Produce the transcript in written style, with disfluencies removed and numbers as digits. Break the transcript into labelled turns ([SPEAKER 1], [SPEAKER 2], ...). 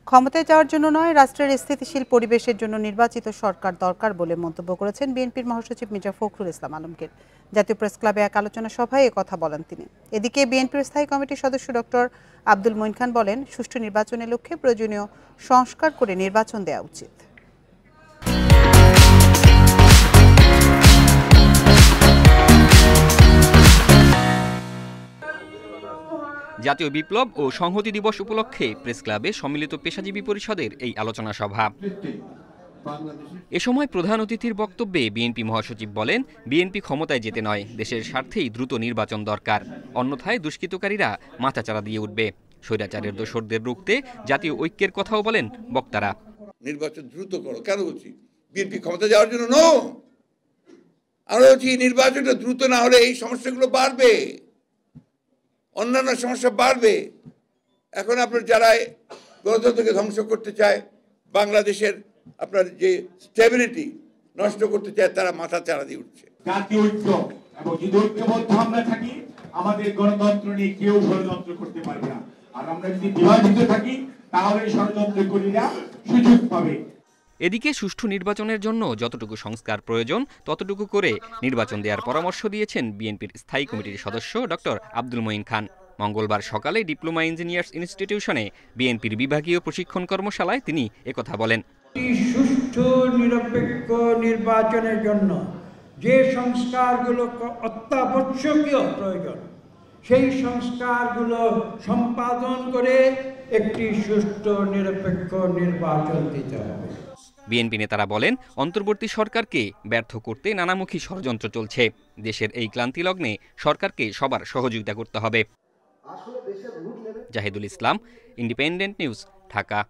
[SPEAKER 1] ক্ষমতায় যাওয়ার জন্য নয়, রাষ্ট্রের স্থিতিশীল পরিবেশের জন্য নির্বাচিত সরকার দরকার বলে মন্তব্য করেছেন বিএনপির মহাসচিব মির্জা ফখরুল ইসলাম আলমগীর। জাতীয় প্রেস ক্লাবে এক আলোচনা সভায় কথা বলেন তিনি। এদিকে বিএনপির স্থায়ী কমিটির সদস্য ডক্টর আব্দুল মঈন খান বলেন, সুষ্ঠু নির্বাচনের লক্ষ্যে প্রয়োজনীয় সংস্কার করে নির্বাচন দেওয়া উচিত।
[SPEAKER 2] জাতীয় বিপ্লব ও সংহতি দিবস উপলক্ষে প্রেস ক্লাবে সম্মিলিত পেশাজীবী পরিষদের এই আলোচনা সভা। এ সময় প্রধান অতিথির বক্তব্যে বিএনপি মহাসচিব বলেন, বিএনপি ক্ষমতায় যেতে নয়, দেশের স্বার্থেই দ্রুত নির্বাচন দরকার, অন্যথায় দুষ্কৃতকারীরা মাথাচাড়া দিয়ে উঠবে। স্বৈরাচারের দোসরদের রুখতে জাতীয় ঐক্যের কথাও বলেন বক্তারা।
[SPEAKER 3] নির্বাচন দ্রুত করো, কেন বলছি? বিএনপি ক্ষমতা যাওয়ার জন্য নো, আমরা বলছি নির্বাচনটা দ্রুত না হলে এই সমস্যাগুলো বাড়বে, অন্যান্য সমস্যা বাড়বে। এখন আপনার যারা গণতন্ত্রকে ধ্বংস করতে চায়, বাংলাদেশের আপনার যে স্টেবিলিটি নষ্ট করতে চায়, তারা মাথা চাড়া দিয়ে উঠছে।
[SPEAKER 4] জাতীয় ঐক্য এবং যদি ঐক্যবদ্ধ আমরা থাকি, আমাদের গণতন্ত্র নিয়ে কেউ ষড়যন্ত্র করতে পারবে না। আর আমরা যদি বিভাজিত থাকি, তাহলে ষড়যন্ত্রকারীরা সুযোগ পাবে।
[SPEAKER 2] এদিকে সুষ্ঠু নির্বাচনের জন্য যতটুকু সংস্কার প্রয়োজন ততটুকু করে নির্বাচন দেওয়ার পরামর্শ দিয়েছেন বিএনপির স্থায়ী কমিটির সদস্য ডক্টর আব্দুল মঈন খান। মঙ্গলবার সকালে ডিপ্লোমা ইঞ্জিনিয়ার্স ইনস্টিটিউশনে বিএনপির বিভাগীয় প্রশিক্ষণ কর্মশালায় তিনি একথা বলেন।
[SPEAKER 5] সুষ্ঠু নিরপেক্ষ নির্বাচনের জন্য যে সংস্কারগুলো অত্যাবশ্যকীয় প্রয়োজন, সেই সংস্কারগুলো সম্পাদন করে একটি সুষ্ঠু নিরপেক্ষ নির্বাচন দিতে হবে।
[SPEAKER 2] বিএনপি নেতারা বলেন, অন্তর্বর্তী সরকারকে ব্যর্থ করতে নানামুখী ষড়যন্ত্র চলছে। দেশের এই ক্লান্তি লগ্নে সরকারকে সবার সহযোগিতা করতে হবে। জাহিদুল ইসলাম, ইন্ডিপেন্ডেন্ট নিউজ, ঢাকা।